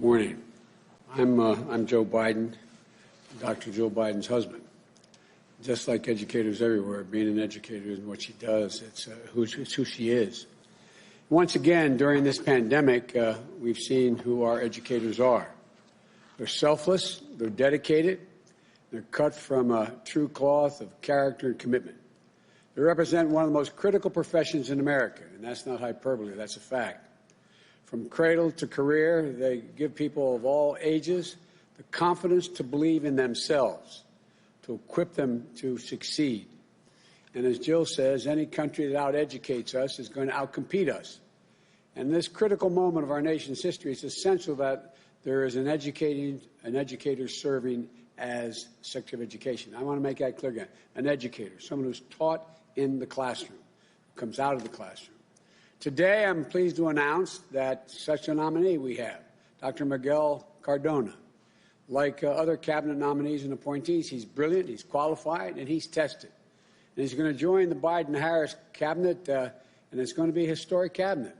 Morning. I'm Joe Biden, Dr. Joe Biden's husband. Just like educators everywhere, being an educator is what she does. It's who she is. Once again, during this pandemic, we've seen who our educators are. They're selfless, they're dedicated, they're cut from a true cloth of character and commitment. They represent one of the most critical professions in America, and that's not hyperbole, that's a fact. From cradle to career, they give people of all ages the confidence to believe in themselves, to equip them to succeed. And as Jill says, any country that out-educates us is going to outcompete us. And in this critical moment of our nation's history, it's essential that there is an educator serving as Secretary of Education. I want to make that clear again. An educator, someone who's taught in the classroom, who comes out of the classroom. Today, I'm pleased to announce that such a nominee we have, Dr. Miguel Cardona. Like other cabinet nominees and appointees, he's brilliant, he's qualified, and he's tested. And he's going to join the Biden-Harris cabinet, and it's going to be a historic cabinet.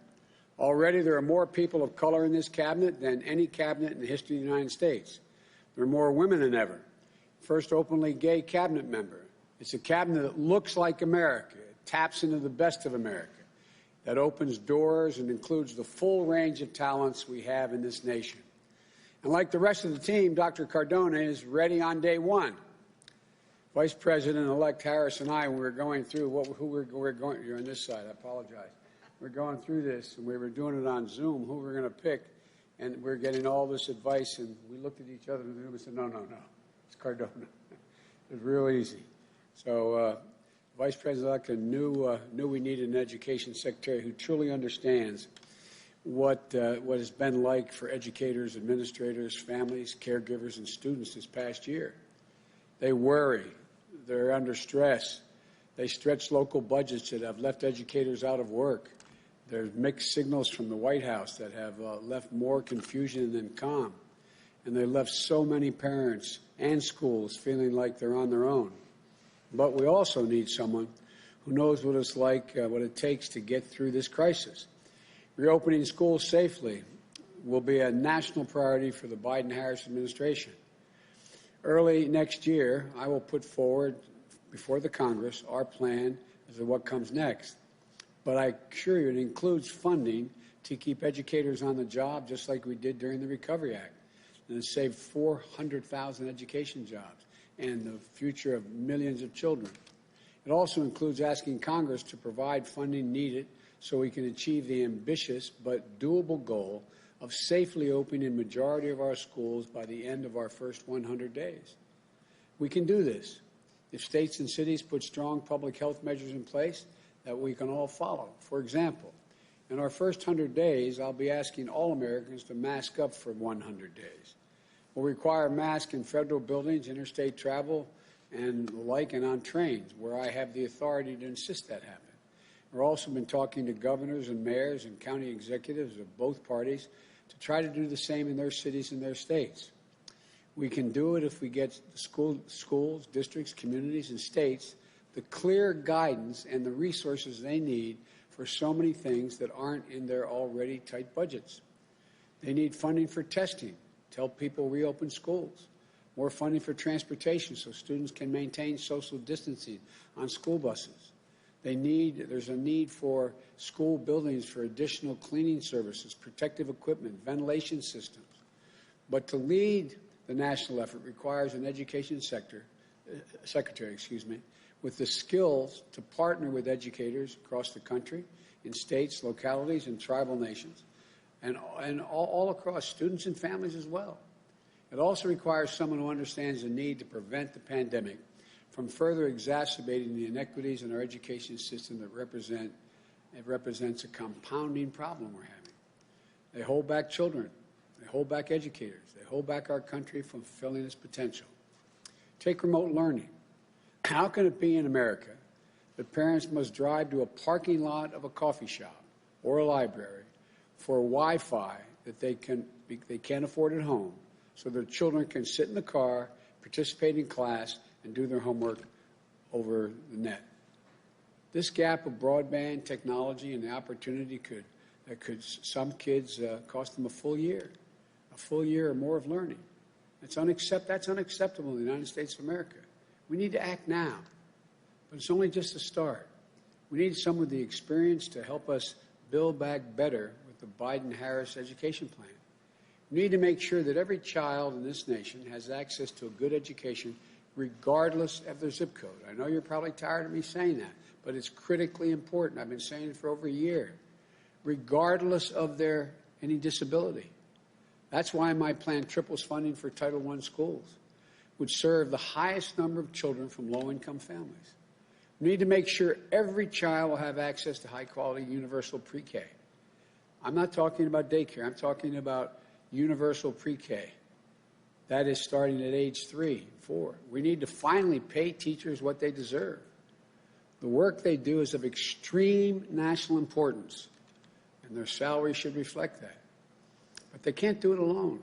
Already, there are more people of color in this cabinet than any cabinet in the history of the United States. There are more women than ever. First openly gay cabinet member. It's a cabinet that looks like America. It taps into the best of America. That opens doors and includes the full range of talents we have in this nation. And like the rest of the team, Dr. Cardona is ready on day one. Vice President-elect Harris and I, we were going through you're on this side, I apologize. We're going through this, and we were doing it on Zoom, who we're going to pick, and we're getting all this advice, and we looked at each other in the room and said, no, it's Cardona. It's real easy. So, Vice President-elect knew we needed an education secretary who truly understands what it's been like for educators, administrators, families, caregivers, and students this past year. They worry. They're under stress. They stretch local budgets that have left educators out of work. There's mixed signals from the White House that have left more confusion than calm. And they left so many parents and schools feeling like they're on their own. But we also need someone who knows what it's like, what it takes to get through this crisis. Reopening schools safely will be a national priority for the Biden-Harris administration. Early next year, I will put forward before the Congress our plan as to what comes next. But I assure you it includes funding to keep educators on the job, just like we did during the Recovery Act. And it saved 400,000 education jobs and the future of millions of children. It also includes asking Congress to provide funding needed so we can achieve the ambitious but doable goal of safely opening a majority of our schools by the end of our first 100 days. We can do this if states and cities put strong public health measures in place that we can all follow. For example, in our first 100 days, I'll be asking all Americans to mask up for 100 days. We'll require masks in federal buildings, interstate travel, and the like, and on trains, where I have the authority to insist that happen. We've also been talking to governors and mayors and county executives of both parties to try to do the same in their cities and their states. We can do it if we get schools, districts, communities, and states the clear guidance and the resources they need for so many things that aren't in their already tight budgets. They need funding for testing to help people reopen schools, more funding for transportation so students can maintain social distancing on school buses. There's a need for school buildings for additional cleaning services, protective equipment, ventilation systems. But to lead the national effort requires an education secretary, with the skills to partner with educators across the country, in states, localities, and tribal nations, and all across students and families as well. It also requires someone who understands the need to prevent the pandemic from further exacerbating the inequities in our education system that represents a compounding problem we're having. They hold back children. They hold back educators. They hold back our country from fulfilling its potential. Take remote learning. How can it be in America that parents must drive to a parking lot of a coffee shop or a library for Wi-Fi that they can't afford at home so their children can sit in the car, participate in class, and do their homework over the net? This gap of broadband technology and the opportunity could some kids cost them a full year. a full year or more of learning. That's unacceptable in the United States of America. We need to act now, but it's only just a start. We need someone with the experience to help us build back better with the Biden-Harris education plan. We need to make sure that every child in this nation has access to a good education regardless of their zip code. I know you're probably tired of me saying that, but it's critically important. I've been saying it for over a year. Regardless of any disability. That's why my plan triples funding for Title I schools, which serve the highest number of children from low-income families. We need to make sure every child will have access to high-quality universal pre-K. I'm not talking about daycare. I'm talking about universal pre-K. That is starting at age 3, 4. We need to finally pay teachers what they deserve. The work they do is of extreme national importance, and their salary should reflect that. But they can't do it alone.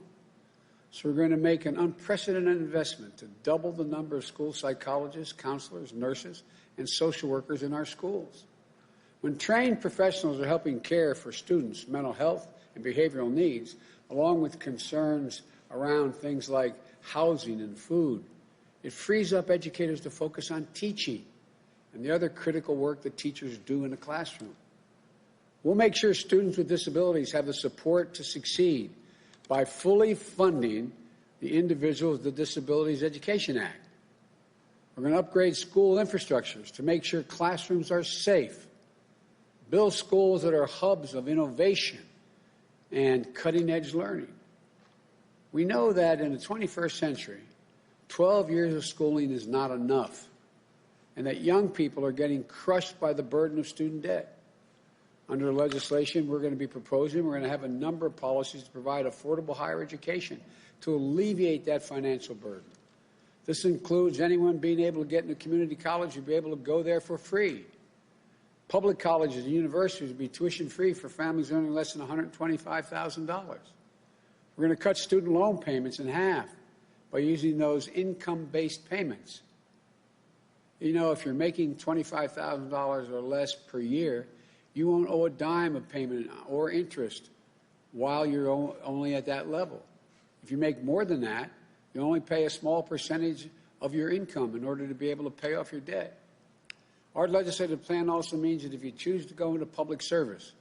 So we're going to make an unprecedented investment to double the number of school psychologists, counselors, nurses, and social workers in our schools. When trained professionals are helping care for students' mental health and behavioral needs, along with concerns around things like housing and food, it frees up educators to focus on teaching and the other critical work that teachers do in the classroom. We'll make sure students with disabilities have the support to succeed by fully funding the Individuals with Disabilities Education Act. We're going to upgrade school infrastructures to make sure classrooms are safe, build schools that are hubs of innovation and cutting-edge learning. We know that in the 21st century, 12 years of schooling is not enough, and that young people are getting crushed by the burden of student debt. Under the legislation we're going to be proposing, we're going to have a number of policies to provide affordable higher education to alleviate that financial burden. This includes anyone being able to get into community college to be able to go there for free. Public colleges and universities will be tuition-free for families earning less than $125,000. We're going to cut student loan payments in half by using those income-based payments. You know, if you're making $25,000 or less per year, you won't owe a dime of payment or interest while you're only at that level. If you make more than that, you only pay a small percentage of your income in order to be able to pay off your debt. Our legislative plan also means that if you choose to go into public service,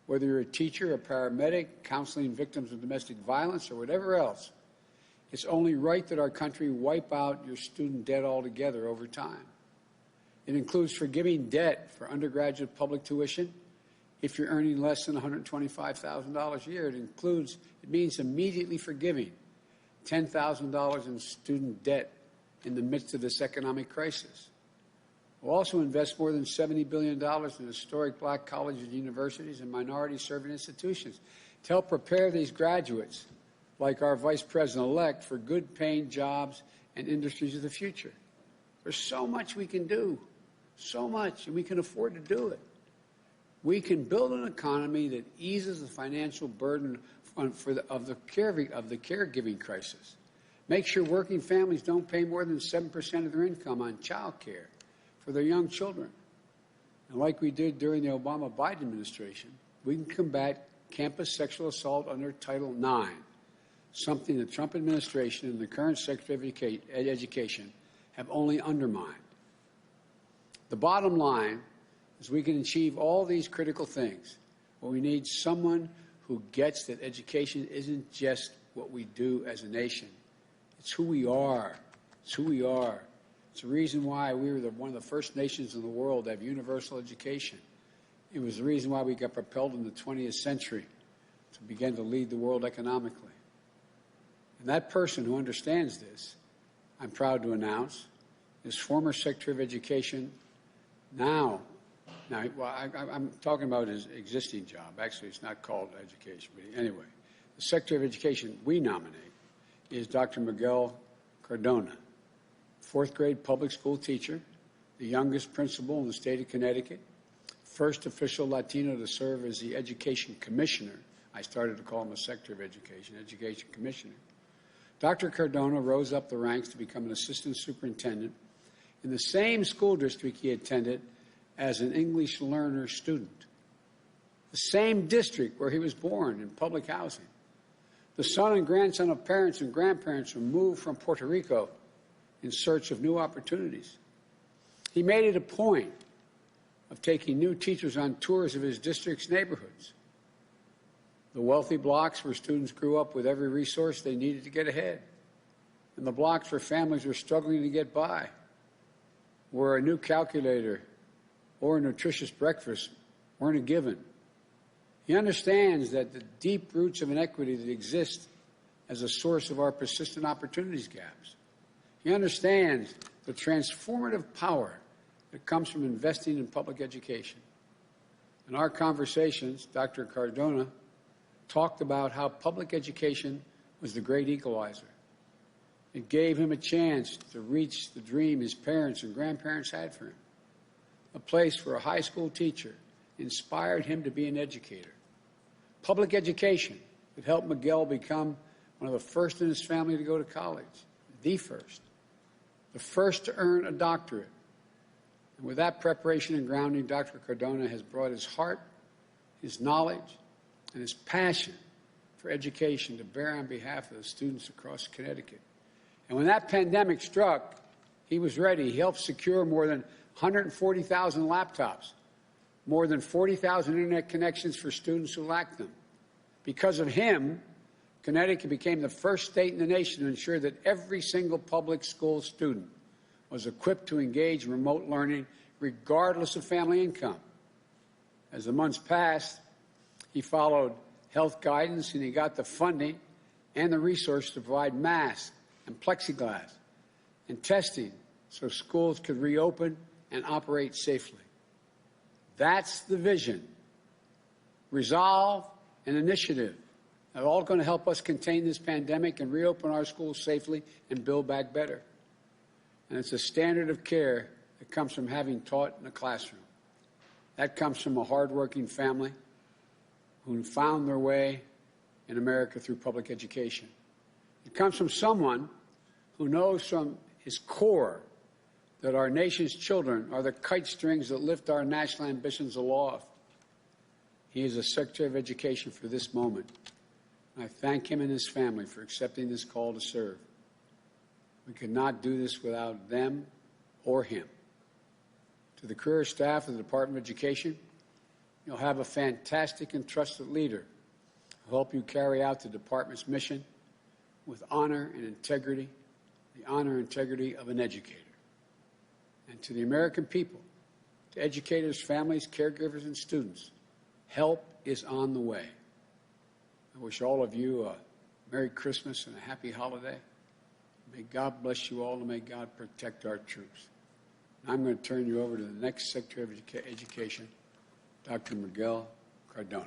whether you're a teacher, a paramedic, counseling victims of domestic violence, or whatever else, it's only right that our country wipe out your student debt altogether over time. It includes forgiving debt for undergraduate public tuition if you're earning less than $125,000 a year. It means immediately forgiving $10,000 in student debt in the midst of this economic crisis. We'll also invest more than $70 billion in historic black colleges and universities and minority-serving institutions to help prepare these graduates, like our Vice President-elect, for good-paying jobs and industries of the future. There's so much we can do, so much, and we can afford to do it. We can build an economy that eases the financial burden of the caregiving crisis. Make sure working families don't pay more than 7% of their income on child care for their young children. And like we did during the Obama-Biden administration, we can combat campus sexual assault under Title IX, something the Trump administration and the current Secretary of Education have only undermined. The bottom line is we can achieve all these critical things, but we need someone who gets that education isn't just what we do as a nation. It's who we are. It's who we are. It's the reason why we were one of the first nations in the world to have universal education. It was the reason why we got propelled in the 20th century to begin to lead the world economically. And that person who understands this, I'm proud to announce, is former Secretary of Education I'm talking about his existing job. Actually, it's not called education, but anyway, the Secretary of Education we nominate is Dr. Miguel Cardona, fourth grade public school teacher, the youngest principal in the state of Connecticut, first official Latino to serve as the Education Commissioner. I started to call him a Secretary of Education Commissioner. Dr. Cardona rose up the ranks to become an assistant superintendent in the same school district he attended as an English learner student, the same district where he was born in public housing. the son and grandson of parents and grandparents who moved from Puerto Rico in search of new opportunities. He made it a point of taking new teachers on tours of his district's neighborhoods, the wealthy blocks where students grew up with every resource they needed to get ahead, and the blocks where families were struggling to get by, where a new calculator or a nutritious breakfast weren't a given. He understands that the deep roots of inequity that exist as a source of our persistent opportunities gaps. He understands the transformative power that comes from investing in public education. In our conversations, Dr. Cardona talked about how public education was the great equalizer. It gave him a chance to reach the dream his parents and grandparents had for him, a place where a high school teacher inspired him to be an educator. Public education that helped Miguel become one of the first in his family to go to college, the first to earn a doctorate. And with that preparation and grounding, Dr. Cardona has brought his heart, his knowledge, and his passion for education to bear on behalf of the students across Connecticut. And when that pandemic struck, he was ready. He helped secure more than 140,000 laptops, more than 40,000 internet connections for students who lacked them. Because of him, Connecticut became the first state in the nation to ensure that every single public school student was equipped to engage in remote learning regardless of family income. As the months passed, he followed health guidance and he got the funding and the resources to provide masks and plexiglass and testing so schools could reopen and operate safely. That's the vision. Resolve and initiative are all going to help us contain this pandemic and reopen our schools safely and build back better. And it's a standard of care that comes from having taught in a classroom. That comes from a hardworking family who found their way in America through public education. It comes from someone who knows from his core that our nation's children are the kite strings that lift our national ambitions aloft. He is a Secretary of Education for this moment. I thank him and his family for accepting this call to serve. We could not do this without them or him. To the career staff of the Department of Education, you'll have a fantastic and trusted leader who will help you carry out the department's mission with honor and integrity, the honor and integrity of an educator. And to the American people, to educators, families, caregivers, and students, help is on the way. I wish all of you a Merry Christmas and a happy holiday. May God bless you all and may God protect our troops. I'm going to turn you over to the next Secretary of Education, Dr. Miguel Cardona.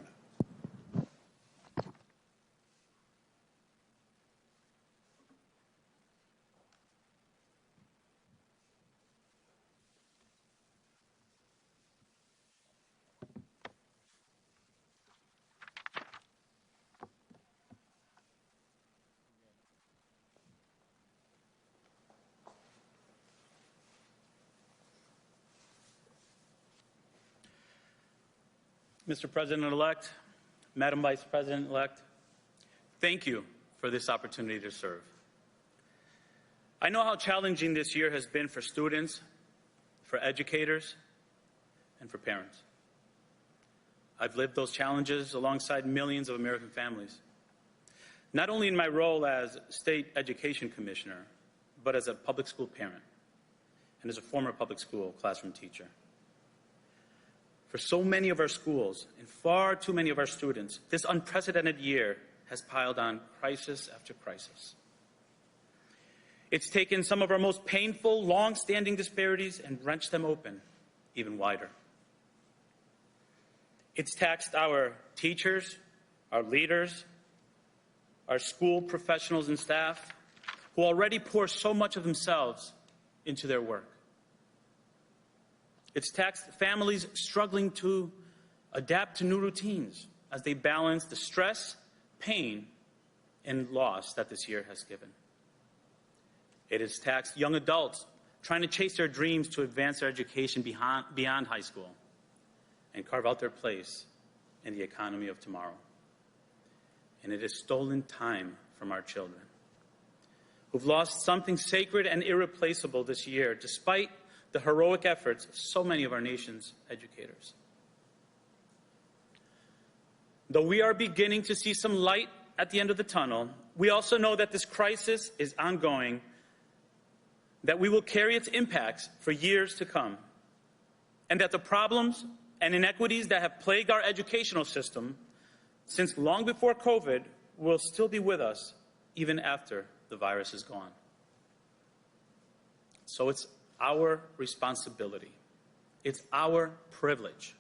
Mr. President-elect, Madam Vice President-elect, thank you for this opportunity to serve. I know how challenging this year has been for students, for educators, and for parents. I've lived those challenges alongside millions of American families, not only in my role as State Education Commissioner, but as a public school parent and as a former public school classroom teacher. For so many of our schools and far too many of our students, this unprecedented year has piled on crisis after crisis. It's taken some of our most painful, long-standing disparities and wrenched them open even wider. It's taxed our teachers, our leaders, our school professionals and staff, who already pour so much of themselves into their work. It's taxed families struggling to adapt to new routines as they balance the stress, pain, and loss that this year has given. It has taxed young adults trying to chase their dreams to advance their education beyond high school and carve out their place in the economy of tomorrow. and it has stolen time from our children, who've lost something sacred and irreplaceable this year, despite the heroic efforts of so many of our nation's educators. Though we are beginning to see some light at the end of the tunnel, we also know that this crisis is ongoing, that we will carry its impacts for years to come, and that the problems and inequities that have plagued our educational system since long before COVID will still be with us even after the virus is gone. So it's our responsibility, it's our privilege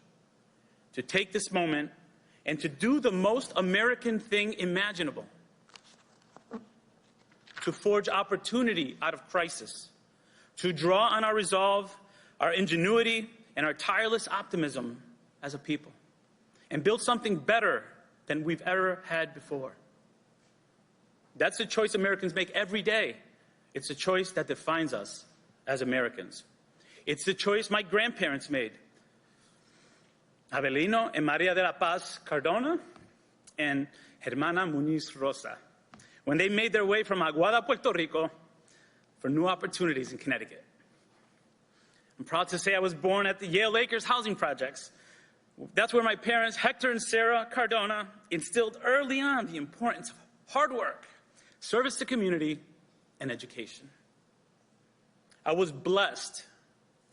to take this moment and to do the most American thing imaginable, to forge opportunity out of crisis, to draw on our resolve, our ingenuity, and our tireless optimism as a people, and build something better than we've ever had before. That's the choice Americans make every day. It's a choice that defines us as Americans. It's the choice my grandparents made. Abelino and Maria de la Paz Cardona and Hermana Muniz Rosa, when they made their way from Aguada, Puerto Rico, for new opportunities in Connecticut. I'm proud to say I was born at the Yale Acres housing projects. That's where my parents, Hector and Sarah Cardona, instilled early on the importance of hard work, service to community, and education. I was blessed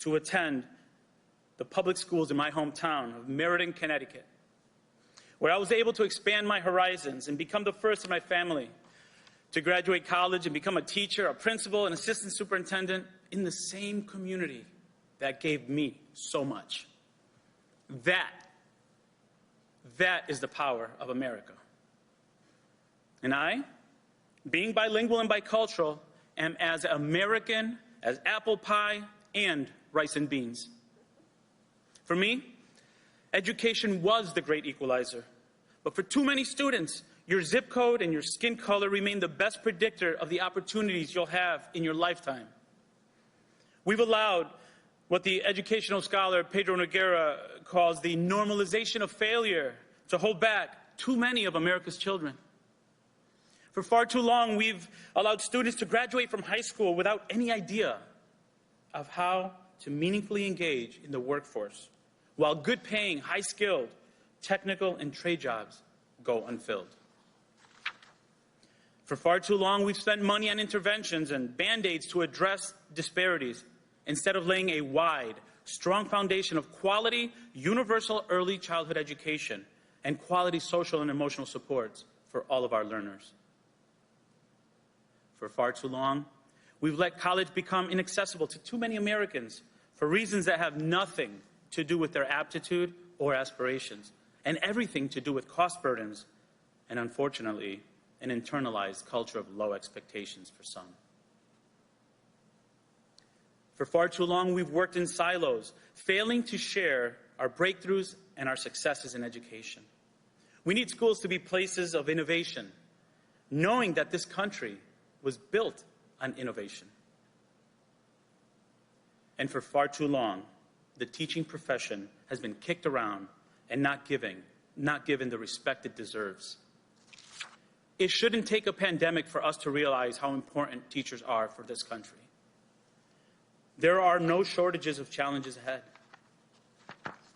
to attend the public schools in my hometown of Meriden, Connecticut, where I was able to expand my horizons and become the first in my family to graduate college and become a teacher, a principal, an assistant superintendent in the same community that gave me so much. That is the power of America. And I, being bilingual and bicultural, am as American as apple pie and rice and beans. For me, education was the great equalizer. But for too many students, your zip code and your skin color remain the best predictor of the opportunities you'll have in your lifetime. We've allowed what the educational scholar Pedro Noguera calls the normalization of failure to hold back too many of America's children. For far too long, we've allowed students to graduate from high school without any idea of how to meaningfully engage in the workforce, while good-paying, high-skilled, technical, and trade jobs go unfilled. For far too long, we've spent money on interventions and Band-Aids to address disparities, instead of laying a wide, strong foundation of quality, universal early childhood education and quality social and emotional supports for all of our learners. For far too long, we've let college become inaccessible to too many Americans for reasons that have nothing to do with their aptitude or aspirations, and everything to do with cost burdens and, unfortunately, an internalized culture of low expectations for some. For far too long, we've worked in silos, failing to share our breakthroughs and our successes in education. We need schools to be places of innovation, knowing that this country was built on innovation. And for far too long, the teaching profession has been kicked around and not given the respect it deserves. It shouldn't take a pandemic for us to realize how important teachers are for this country. There are no shortages of challenges ahead,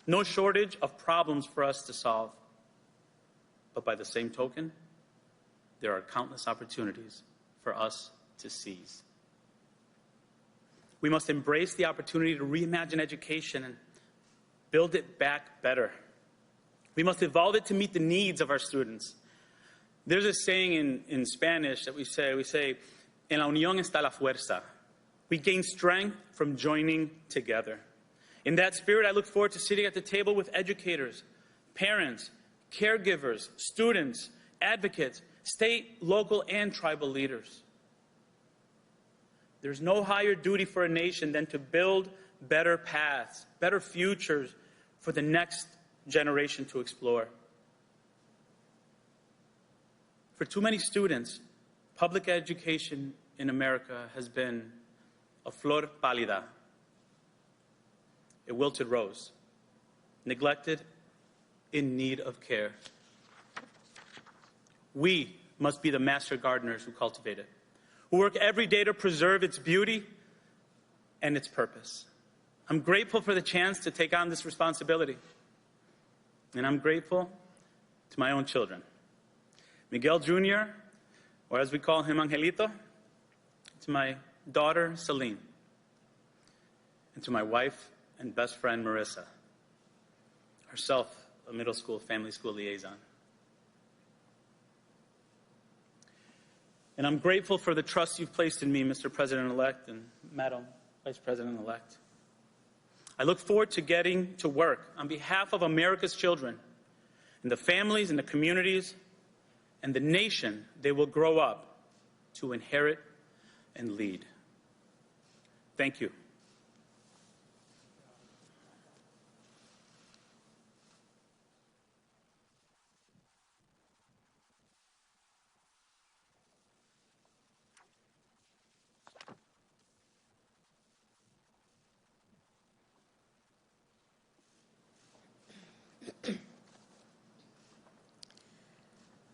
no shortage of problems for us to solve. But by the same token, there are countless opportunities for us to seize. We must embrace the opportunity to reimagine education and build it back better. We must evolve it to meet the needs of our students. There's a saying in Spanish that we say, en la unión está la fuerza. We gain strength from joining together. In that spirit, I look forward to sitting at the table with educators, parents, caregivers, students, advocates, state, local, and tribal leaders. There's no higher duty for a nation than to build better paths, better futures for the next generation to explore. For too many students, public education in America has been a flor pálida, a wilted rose, neglected, in need of care. We must be the master gardeners who cultivate it, who work every day to preserve its beauty and its purpose. I'm grateful for the chance to take on this responsibility. And I'm grateful to my own children. Miguel Jr., or as we call him, Angelito, to my daughter, Celine, and to my wife and best friend, Marissa, herself a middle school, family school liaison. And I'm grateful for the trust you've placed in me, Mr. President-elect and Madam Vice President-elect. I look forward to getting to work on behalf of America's children and the families and the communities and the nation they will grow up to inherit and lead. Thank you.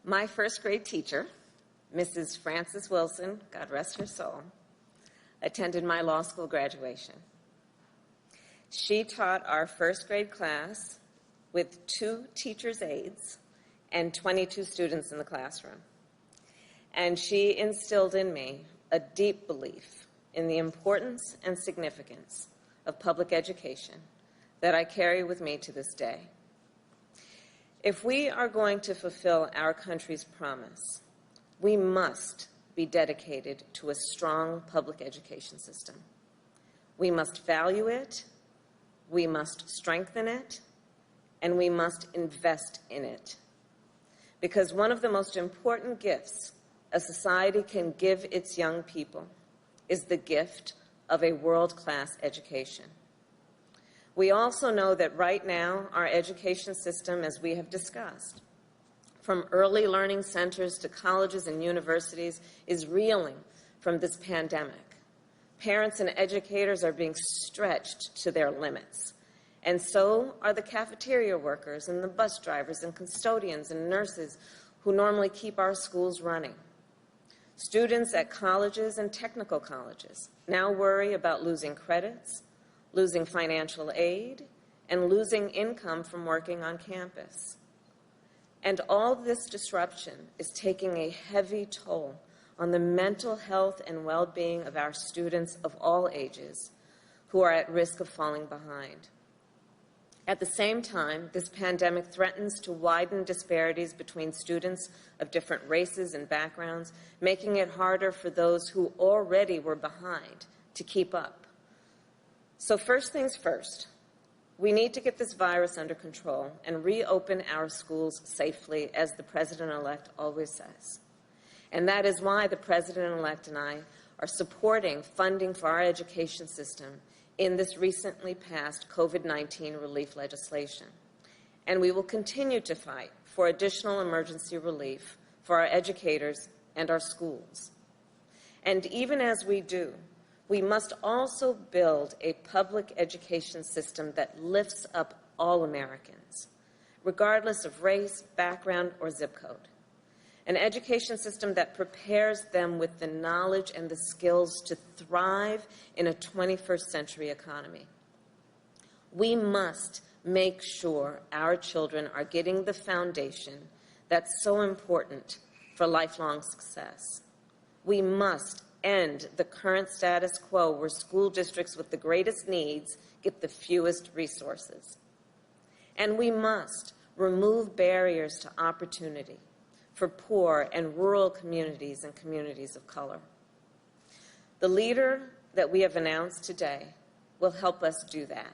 My first grade teacher, Mrs. Frances Wilson, God rest her soul, attended my law school graduation. She taught our first grade class with 2 teachers' aides and 22 students in the classroom. And she instilled in me a deep belief in the importance and significance of public education that I carry with me to this day. If we are going to fulfill our country's promise, we must be dedicated to a strong public education system. We must value it, we must strengthen it, and we must invest in it. Because one of the most important gifts a society can give its young people is the gift of a world-class education. We also know that right now our education system, as we have discussed, from early learning centers to colleges and universities, is reeling from this pandemic. Parents and educators are being stretched to their limits, and so are the cafeteria workers and the bus drivers and custodians and nurses who normally keep our schools running. Students at colleges and technical colleges now worry about losing credits, losing financial aid, and losing income from working on campus. And all this disruption is taking a heavy toll on the mental health and well-being of our students of all ages who are at risk of falling behind. At the same time, this pandemic threatens to widen disparities between students of different races and backgrounds, making it harder for those who already were behind to keep up. So first things first, we need to get this virus under control and reopen our schools safely, as the President-elect always says. And that is why the President-elect and I are supporting funding for our education system in this recently passed COVID-19 relief legislation. And we will continue to fight for additional emergency relief for our educators and our schools. And even as we do, we must also build a public education system that lifts up all Americans, regardless of race, background, or zip code. An education system that prepares them with the knowledge and the skills to thrive in a 21st century economy. We must make sure our children are getting the foundation that's so important for lifelong success. We must end the current status quo where school districts with the greatest needs get the fewest resources. And we must remove barriers to opportunity for poor and rural communities and communities of color. The leader that we have announced today will help us do that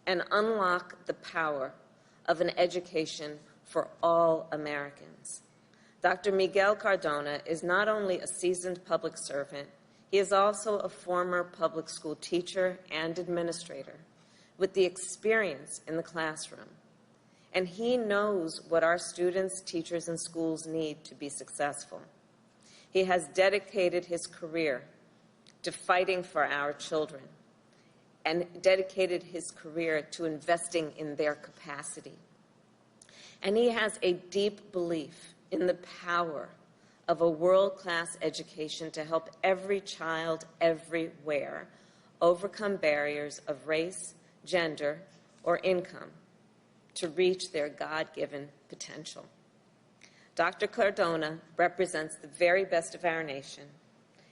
and unlock the power of an education for all Americans. Dr. Miguel Cardona is not only a seasoned public servant, he is also a former public school teacher and administrator with the experience in the classroom. And he knows what our students, teachers, and schools need to be successful. He has dedicated his career to fighting for our children and dedicated his career to investing in their capacity. And he has a deep belief in the power of a world-class education to help every child everywhere overcome barriers of race, gender, or income to reach their God-given potential. Dr. Cardona represents the very best of our nation,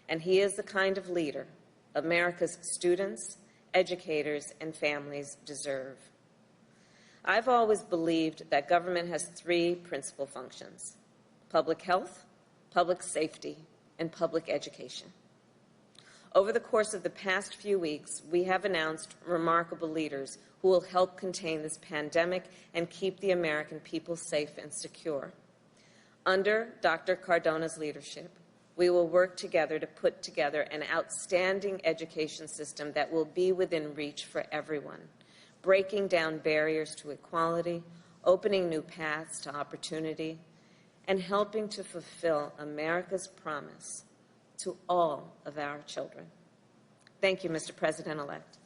and he is the kind of leader America's students, educators, and families deserve. I've always believed that government has three principal functions: public health, public safety, and public education. Over the course of the past few weeks, we have announced remarkable leaders who will help contain this pandemic and keep the American people safe and secure. Under Dr. Cardona's leadership, we will work together to put together an outstanding education system that will be within reach for everyone, breaking down barriers to equality, opening new paths to opportunity, and helping to fulfill America's promise to all of our children. Thank you, Mr. President-elect.